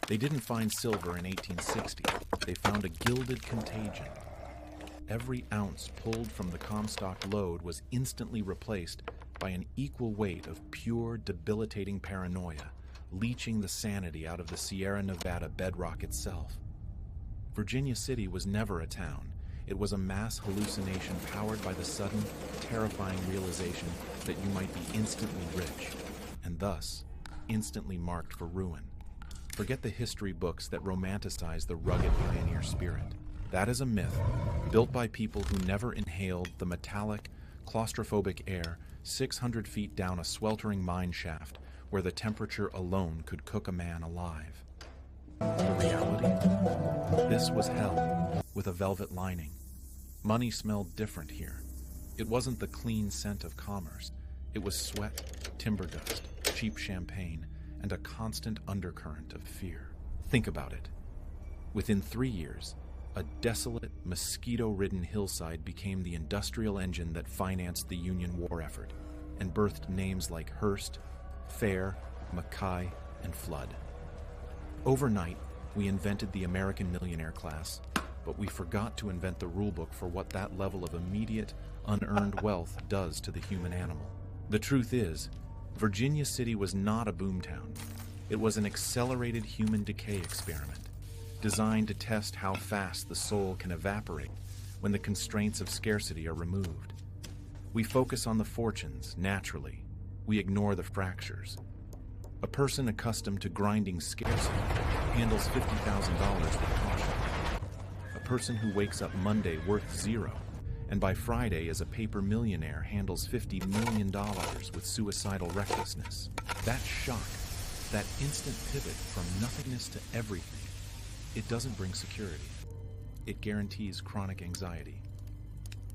They didn't find silver in 1860. They found a gilded contagion. Every ounce pulled from the Comstock lode was instantly replaced by an equal weight of pure, debilitating paranoia, leaching the sanity out of the Sierra Nevada bedrock itself. Virginia City was never a town. It was a mass hallucination powered by the sudden, terrifying realization that you might be instantly rich, and thus, instantly marked for ruin. Forget the history books that romanticize the rugged pioneer spirit. That is a myth, built by people who never inhaled the metallic, claustrophobic air 600 feet down a sweltering mine shaft where the temperature alone could cook a man alive. The reality? This was hell, with a velvet lining. Money smelled different here. It wasn't the clean scent of commerce. It was sweat, timber dust, cheap champagne, and a constant undercurrent of fear. Think about it. Within 3 years, a desolate, mosquito-ridden hillside became the industrial engine that financed the Union war effort and birthed names like Hearst, Fair, Mackay, and Flood. Overnight, we invented the American millionaire class, but we forgot to invent the rulebook for what that level of immediate, unearned wealth does to the human animal. The truth is, Virginia City was not a boomtown. It was an accelerated human decay experiment, designed to test how fast the soul can evaporate when the constraints of scarcity are removed. We focus on the fortunes, naturally. We ignore the fractures. A person accustomed to grinding scarcity handles $50,000 with caution. A person who wakes up Monday worth zero, and by Friday is a paper millionaire handles $50 million with suicidal recklessness. That shock, that instant pivot from nothingness to everything, it doesn't bring security. It guarantees chronic anxiety.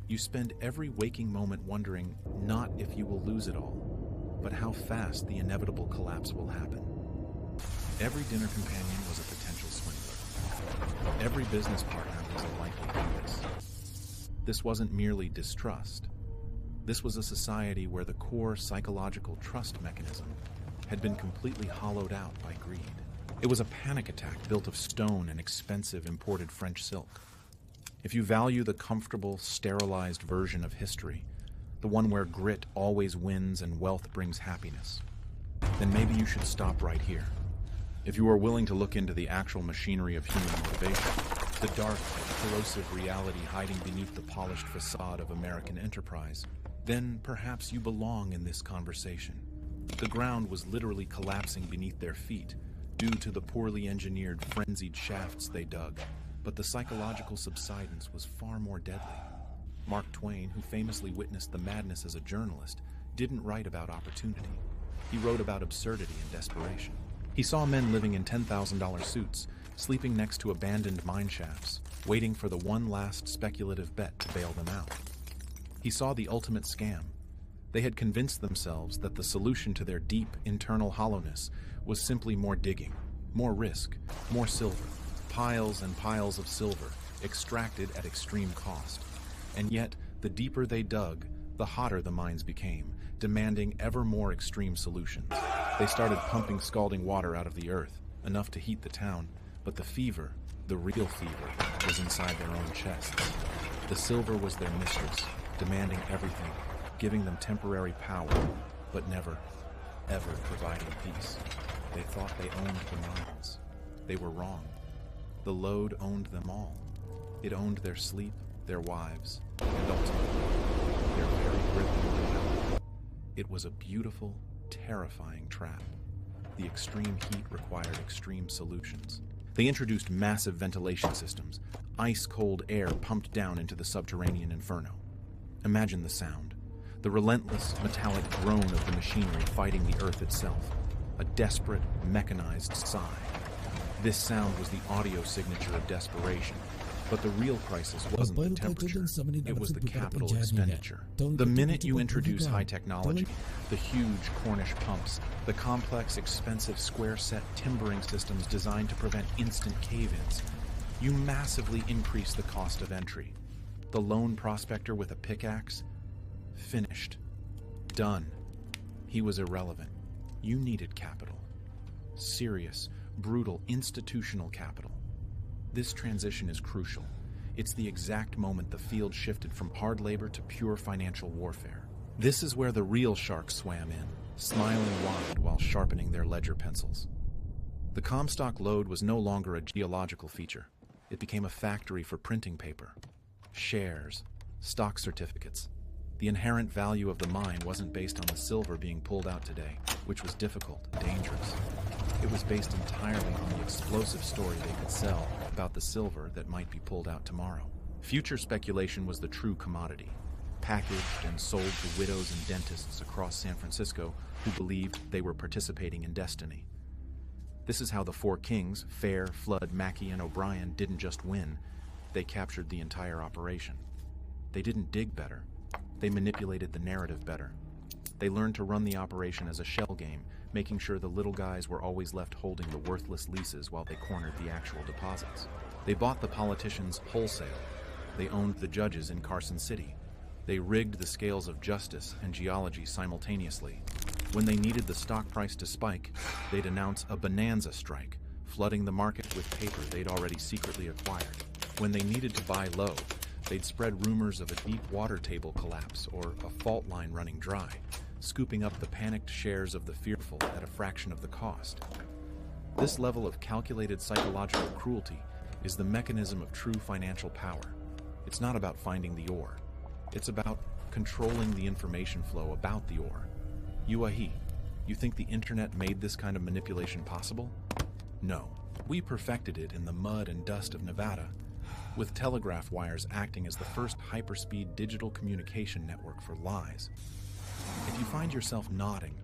You spend every waking moment wondering not if you will lose it all, but how fast the inevitable collapse will happen. Every dinner companion was a potential swindler. Every business partner was a likely Judas. This wasn't merely distrust. This was a society where the core psychological trust mechanism had been completely hollowed out by greed. It was a panic attack built of stone and expensive imported French silk. If you value the comfortable, sterilized version of history, the one where grit always wins and wealth brings happiness, then maybe you should stop right here. If you are willing to look into the actual machinery of human motivation, the dark, corrosive reality hiding beneath the polished facade of American enterprise, then perhaps you belong in this conversation. The ground was literally collapsing beneath their feet due to the poorly engineered, frenzied shafts they dug, but the psychological subsidence was far more deadly. Mark Twain, who famously witnessed the madness as a journalist, didn't write about opportunity. He wrote about absurdity and desperation. He saw men living in $10,000 suits, sleeping next to abandoned mine shafts, waiting for the one last speculative bet to bail them out. He saw the ultimate scam. They had convinced themselves that the solution to their deep internal hollowness was simply more digging, more risk, more silver, piles and piles of silver, extracted at extreme cost. And yet, the deeper they dug, the hotter the mines became, demanding ever more extreme solutions. They started pumping scalding water out of the earth, enough to heat the town, but the fever, the real fever, was inside their own chests. The silver was their mistress, demanding everything, giving them temporary power, but never, ever providing peace. They thought they owned the mines. They were wrong. The lode owned them all. It owned their sleep, their wives, and ultimately, their very rhythm of reality. It was a beautiful, terrifying trap. The extreme heat required extreme solutions. They introduced massive ventilation systems, ice-cold air pumped down into the subterranean inferno. Imagine the sound. The relentless, metallic groan of the machinery fighting the earth itself. A desperate, mechanized sigh. This sound was the audio signature of desperation. But the real crisis wasn't the temperature, it was the capital expenditure. The minute you introduce high technology, the huge Cornish pumps, the complex, expensive, square-set timbering systems designed to prevent instant cave-ins, you massively increase the cost of entry. The lone prospector with a pickaxe? Finished. Done. He was irrelevant. You needed capital. Serious, brutal institutional capital. This transition is crucial. It's the exact moment the field shifted from hard labor to pure financial warfare. This is where the real sharks swam in, smiling wide while sharpening their ledger pencils. The Comstock lode was no longer a geological feature. It became a factory for printing paper, shares, stock certificates. The inherent value of the mine wasn't based on the silver being pulled out today, which was difficult and dangerous. It was based entirely on the explosive story they could sell about the silver that might be pulled out tomorrow. Future speculation was the true commodity, packaged and sold to widows and dentists across San Francisco who believed they were participating in destiny. This is how the four kings, Fair, Flood, Mackey, and O'Brien, didn't just win, they captured the entire operation. They didn't dig better. They manipulated the narrative better. They learned to run the operation as a shell game, making sure the little guys were always left holding the worthless leases while they cornered the actual deposits. They bought the politicians wholesale. They owned the judges in Carson City. They rigged the scales of justice and geology simultaneously. When they needed the stock price to spike, they'd announce a bonanza strike, flooding the market with paper they'd already secretly acquired. When they needed to buy low, they'd spread rumors of a deep water table collapse or a fault line running dry, scooping up the panicked shares of the fearful at a fraction of the cost. This level of calculated psychological cruelty is the mechanism of true financial power. It's not about finding the ore. It's about controlling the information flow about the ore. Yuahi, you think the internet made this kind of manipulation possible? No. We perfected it in the mud and dust of Nevada, with telegraph wires acting as the first hyperspeed digital communication network for lies. If you find yourself nodding,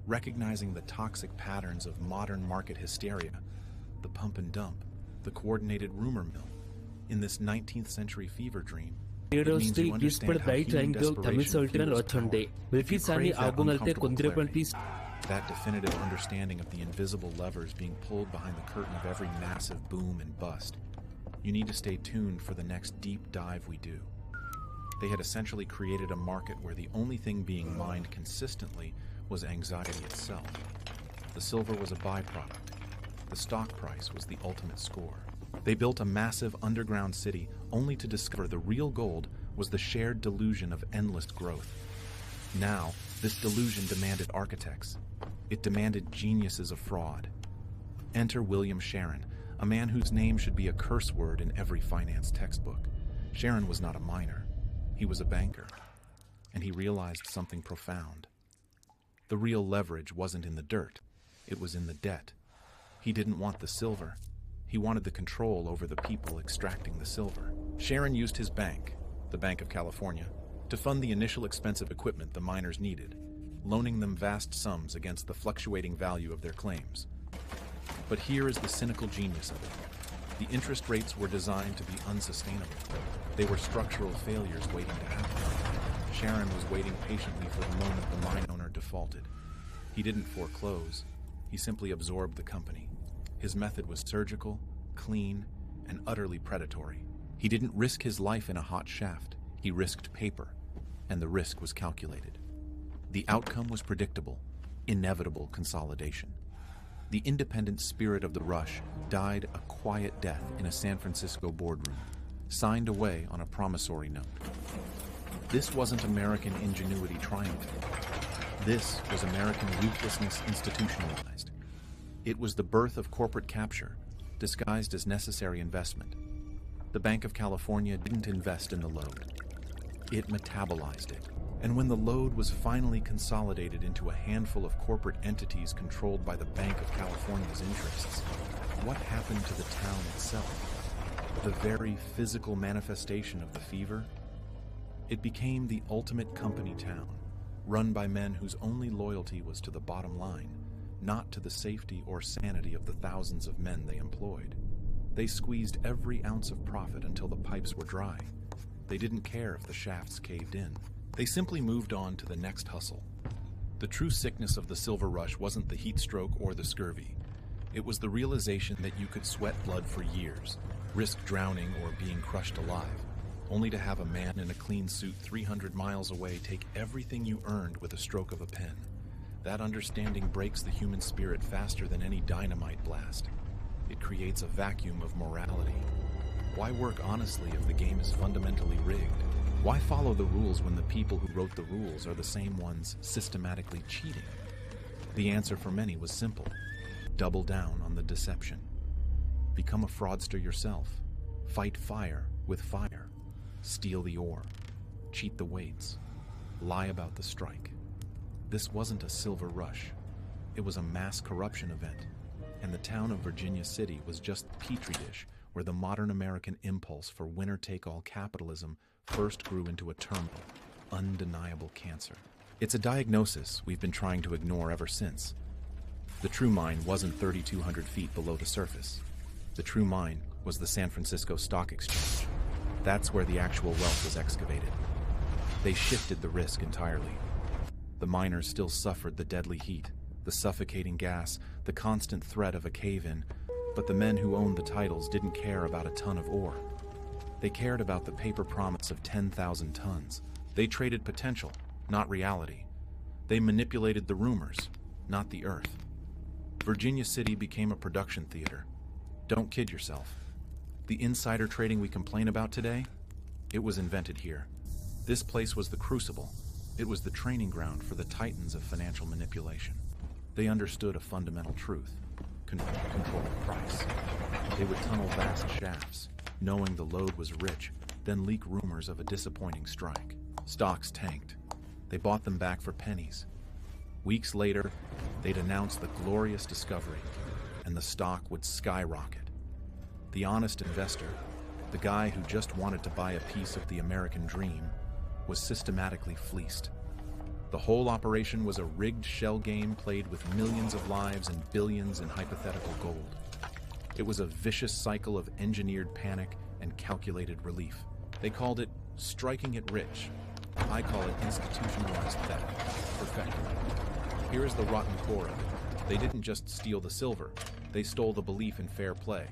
recognizing the toxic patterns of modern market hysteria, the pump and dump, the coordinated rumor mill, in this 19th century fever dream, it means you understand how human desperation fuels power. If you crave that uncomfortable clarity, that definitive understanding of the invisible levers being pulled behind the curtain of every massive boom and bust, you need to stay tuned for the next deep dive we do. They had essentially created a market where the only thing being mined consistently was anxiety itself. The silver was a byproduct. The stock price was the ultimate score. They built a massive underground city only to discover the real gold was the shared delusion of endless growth. Now, this delusion demanded architects. It demanded geniuses of fraud. Enter William Sharon, a man whose name should be a curse word in every finance textbook. Sharon was not a miner. He was a banker. And he realized something profound. The real leverage wasn't in the dirt. It was in the debt. He didn't want the silver. He wanted the control over the people extracting the silver. Sharon used his bank, the Bank of California, to fund the initial expensive equipment the miners needed, loaning them vast sums against the fluctuating value of their claims. But here is the cynical genius of it. The interest rates were designed to be unsustainable. They were structural failures waiting to happen. Sharon was waiting patiently for the moment the mine owner defaulted. He didn't foreclose. He simply absorbed the company. His method was surgical, clean, and utterly predatory. He didn't risk his life in a hot shaft. He risked paper, and the risk was calculated. The outcome was predictable, inevitable consolidation. The independent spirit of the rush died a quiet death in a San Francisco boardroom, signed away on a promissory note. This wasn't American ingenuity triumphing. This was American ruthlessness institutionalized. It was the birth of corporate capture, disguised as necessary investment. The Bank of California didn't invest in the lode. It metabolized it. And when the lode was finally consolidated into a handful of corporate entities controlled by the Bank of California's interests, what happened to the town itself? The very physical manifestation of the fever? It became the ultimate company town, run by men whose only loyalty was to the bottom line, not to the safety or sanity of the thousands of men they employed. They squeezed every ounce of profit until the pipes were dry. They didn't care if the shafts caved in. They simply moved on to the next hustle. The true sickness of the silver rush wasn't the heat stroke or the scurvy. It was the realization that you could sweat blood for years, risk drowning or being crushed alive, only to have a man in a clean suit 300 miles away take everything you earned with a stroke of a pen. That understanding breaks the human spirit faster than any dynamite blast. It creates a vacuum of morality. Why work honestly if the game is fundamentally rigged? Why follow the rules when the people who wrote the rules are the same ones systematically cheating? The answer for many was simple. Double down on the deception. Become a fraudster yourself. Fight fire with fire. Steal the ore. Cheat the weights. Lie about the strike. This wasn't a silver rush. It was a mass corruption event. And the town of Virginia City was just the petri dish where the modern American impulse for winner-take-all capitalism first grew into a terminal, undeniable cancer. It's a diagnosis we've been trying to ignore ever since. The true mine wasn't 3,200 feet below the surface. The true mine was the San Francisco Stock Exchange. That's where the actual wealth was excavated. They shifted the risk entirely. The miners still suffered the deadly heat, the suffocating gas, the constant threat of a cave-in, but the men who owned the titles didn't care about a ton of ore. They cared about the paper promise of 10,000 tons. They traded potential, not reality. They manipulated the rumors, not the earth. Virginia City became a production theater. Don't kid yourself. The insider trading we complain about today, it was invented here. This place was the crucible. It was the training ground for the titans of financial manipulation. They understood a fundamental truth. Control the price. They would tunnel vast shafts, knowing the load was rich, then leak rumors of a disappointing strike. Stocks tanked. They bought them back for pennies. Weeks later, they'd announce the glorious discovery, and the stock would skyrocket. The honest investor, the guy who just wanted to buy a piece of the American dream, was systematically fleeced. The whole operation was a rigged shell game played with millions of lives and billions in hypothetical gold. It was a vicious cycle of engineered panic and calculated relief. They called it striking it rich. I call it institutionalized theft. Perfected. Here is the rotten core of it. They didn't just steal the silver. They stole the belief in fair play.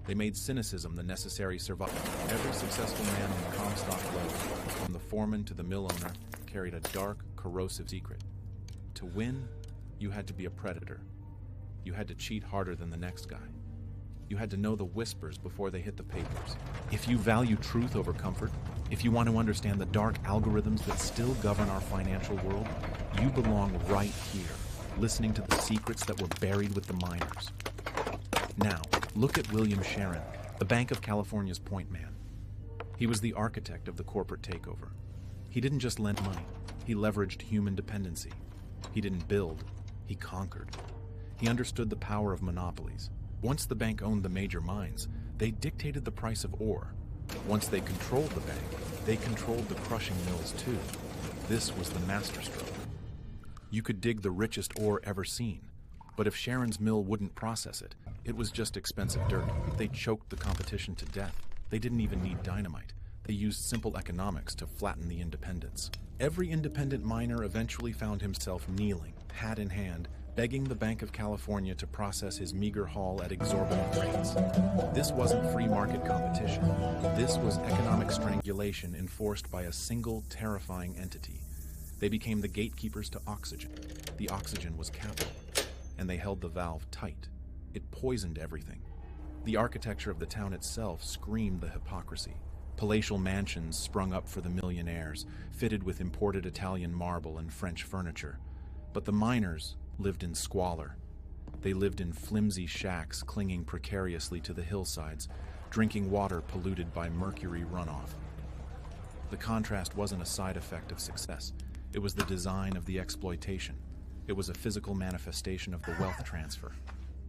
They made cynicism the necessary survival. Every successful man on the Comstock level, from the foreman to the mill owner, carried a dark, corrosive secret. To win, you had to be a predator. You had to cheat harder than the next guy. You had to know the whispers before they hit the papers. If you value truth over comfort, if you want to understand the dark algorithms that still govern our financial world, you belong right here, listening to the secrets that were buried with the miners. Now, look at William Sharon, the Bank of California's point man. He was the architect of the corporate takeover. He didn't just lend money, he leveraged human dependency. He didn't build, he conquered. He understood the power of monopolies. Once the bank owned the major mines, they dictated the price of ore. Once they controlled the bank, they controlled the crushing mills too. This was the masterstroke. You could dig the richest ore ever seen, but if Sharon's mill wouldn't process it, it was just expensive dirt. They choked the competition to death. They didn't even need dynamite. They used simple economics to flatten the independents. Every independent miner eventually found himself kneeling, hat in hand, begging the Bank of California to process his meager haul at exorbitant rates. This wasn't free market competition. This was economic strangulation enforced by a single, terrifying entity. They became the gatekeepers to oxygen. The oxygen was capital, and they held the valve tight. It poisoned everything. The architecture of the town itself screamed the hypocrisy. Palatial mansions sprung up for the millionaires, fitted with imported Italian marble and French furniture. But the miners lived in squalor. They lived in flimsy shacks clinging precariously to the hillsides, drinking water polluted by mercury runoff. The contrast wasn't a side effect of success. It was the design of the exploitation. It was a physical manifestation of the wealth transfer.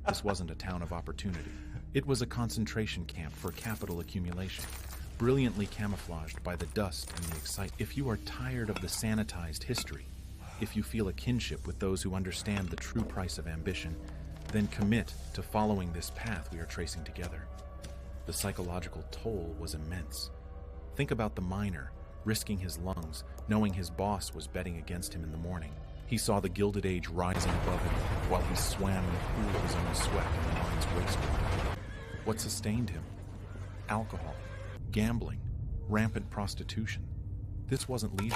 This wasn't a town of opportunity. It was a concentration camp for capital accumulation, brilliantly camouflaged by the dust and the excitement. If you are tired of the sanitized history, if you feel a kinship with those who understand the true price of ambition, then commit to following this path we are tracing together. The psychological toll was immense. Think about the miner, risking his lungs, knowing his boss was betting against him in the morning. He saw the Gilded Age rising above him while he swam in a pool of his own sweat in the mine's wastewater. What sustained him? Alcohol, gambling, rampant prostitution. This wasn't leisure.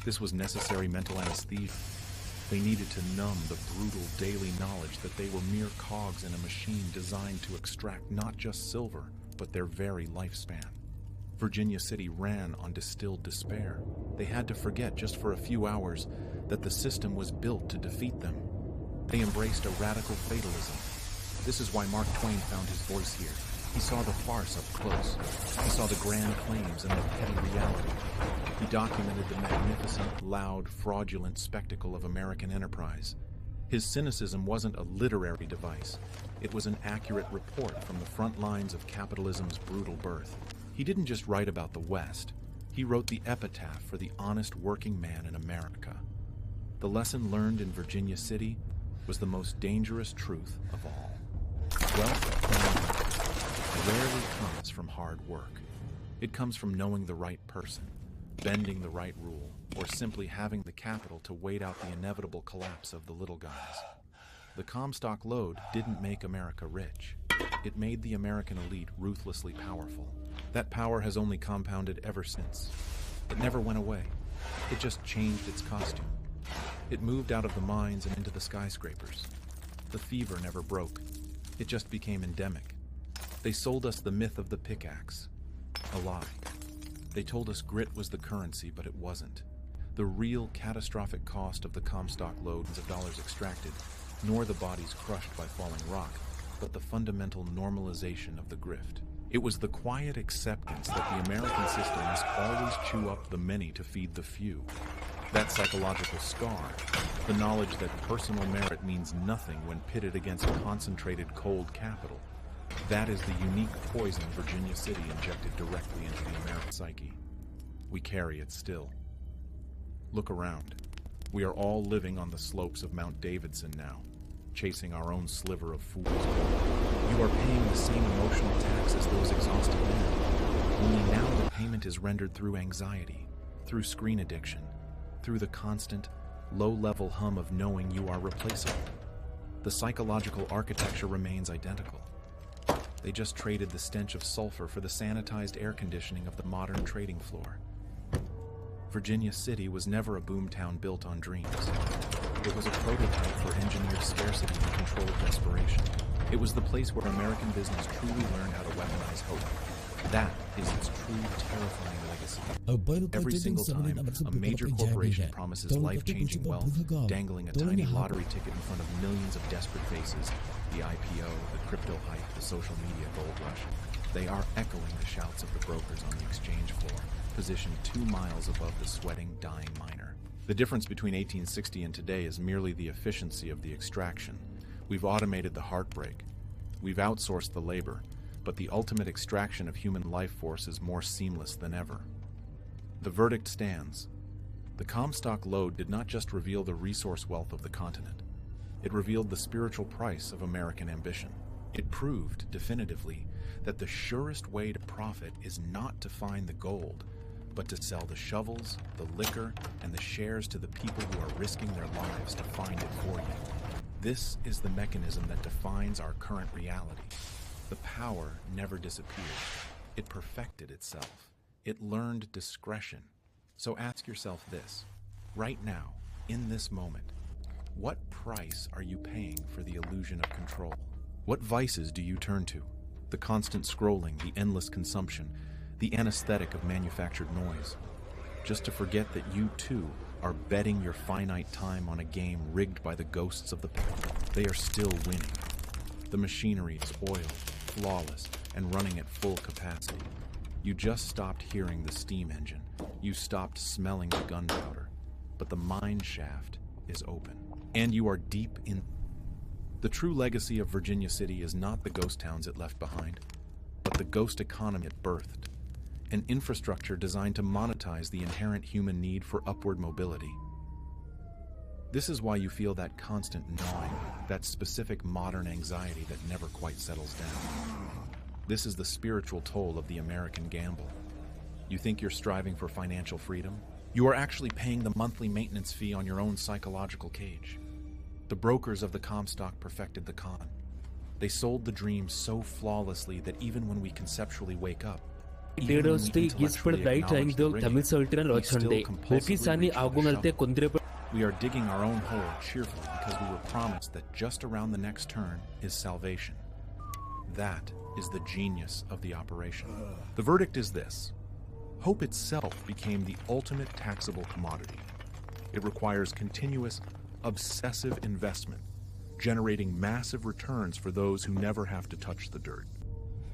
This was necessary mental anesthesia. They needed to numb the brutal daily knowledge that they were mere cogs in a machine designed to extract not just silver, but their very lifespan. Virginia City ran on distilled despair. They had to forget just for a few hours that the system was built to defeat them. They embraced a radical fatalism. This is why Mark Twain found his voice here. He saw the farce up close. He saw the grand claims and the petty reality. He documented the magnificent, loud, fraudulent spectacle of American enterprise. His cynicism wasn't a literary device. It was an accurate report from the front lines of capitalism's brutal birth. He didn't just write about the West. He wrote the epitaph for the honest working man in America. The lesson learned in Virginia City was the most dangerous truth of all. Wealth rarely comes from hard work. It comes from knowing the right person, bending the right rule, or simply having the capital to wait out the inevitable collapse of the little guys. The Comstock Lode didn't make America rich. It made the American elite ruthlessly powerful. That power has only compounded ever since. It never went away. It just changed its costume. It moved out of the mines and into the skyscrapers. The fever never broke. It just became endemic. They sold us the myth of the pickaxe. A lie. They told us grit was the currency, but it wasn't. The real catastrophic cost of the Comstock Lode was of dollars extracted, nor the bodies crushed by falling rock, but the fundamental normalization of the grift. It was the quiet acceptance that the American system must always chew up the many to feed the few. That psychological scar, the knowledge that personal merit means nothing when pitted against concentrated cold capital, that is the unique poison Virginia City injected directly into the American psyche. We carry it still. Look around. We are all living on the slopes of Mount Davidson now, chasing our own sliver of fool's gold. You are paying the same emotional tax as those exhausted men. Only now the payment is rendered through anxiety, through screen addiction, through the constant, low-level hum of knowing you are replaceable. The psychological architecture remains identical. They just traded the stench of sulfur for the sanitized air conditioning of the modern trading floor. Virginia City was never a boomtown built on dreams. It was a prototype for engineered scarcity and controlled desperation. It was the place where American business truly learned how to weaponize hope. That is its true terrifying legacy. Every single time a major corporation promises life-changing wealth, dangling a tiny lottery ticket in front of millions of desperate faces, the IPO, the crypto hype, the social media gold rush, they are echoing the shouts of the brokers on the exchange floor, positioned 2 miles above the sweating, dying miner. The difference between 1860 and today is merely the efficiency of the extraction. We've automated the heartbreak. We've outsourced the labor. But the ultimate extraction of human life force is more seamless than ever. The verdict stands. The Comstock Lode did not just reveal the resource wealth of the continent. It revealed the spiritual price of American ambition. It proved, definitively, that the surest way to profit is not to find the gold, but to sell the shovels, the liquor, and the shares to the people who are risking their lives to find it for you. This is the mechanism that defines our current reality. The power never disappeared. It perfected itself. It learned discretion. So ask yourself this, right now, in this moment, what price are you paying for the illusion of control? What vices do you turn to? The constant scrolling, the endless consumption, the anesthetic of manufactured noise, just to forget that you too are betting your finite time on a game rigged by the ghosts of the past. They are still winning. The machinery is oiled, flawless, and running at full capacity. You just stopped hearing the steam engine. You stopped smelling the gunpowder. But the mine shaft is open. And you are deep in. The true legacy of Virginia City is not the ghost towns it left behind, but the ghost economy it birthed. An infrastructure designed to monetize the inherent human need for upward mobility. This is why you feel that constant gnawing, that specific modern anxiety that never quite settles down. This is the spiritual toll of the American gamble. You think you're striving for financial freedom? You are actually paying the monthly maintenance fee on your own psychological cage. The brokers of the Comstock perfected the con. They sold the dream so flawlessly that even when we conceptually wake up, Leaders gis per dai trying the Tamil Sultan Rochande. Hoki Sani Agungalte Kundre We are digging our own hole cheerfully because we were promised that just around the next turn is salvation. That is the genius of the operation. The verdict is this: hope itself became the ultimate taxable commodity. It requires continuous, obsessive investment, generating massive returns for those who never have to touch the dirt.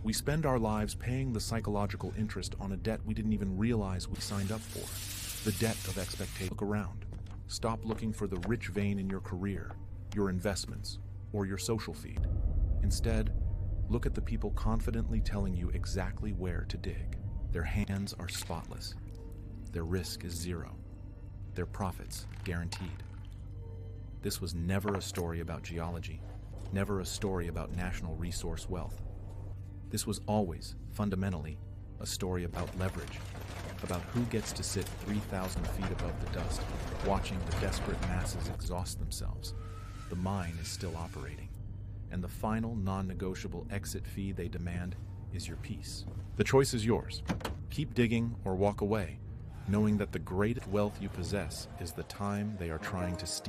We spend our lives paying the psychological interest on a debt we didn't even realize we signed up for. The debt of expectation. Look around. Stop looking for the rich vein in your career, your investments, or your social feed. Instead, look at the people confidently telling you exactly where to dig. Their hands are spotless. Their risk is zero. Their profits guaranteed. This was never a story about geology, never a story about national resource wealth. This was always, fundamentally, a story about leverage, about who gets to sit 3,000 feet above the dust, watching the desperate masses exhaust themselves. The mine is still operating, and the final non-negotiable exit fee they demand is your peace. The choice is yours. Keep digging or walk away, knowing that the greatest wealth you possess is the time they are trying to steal.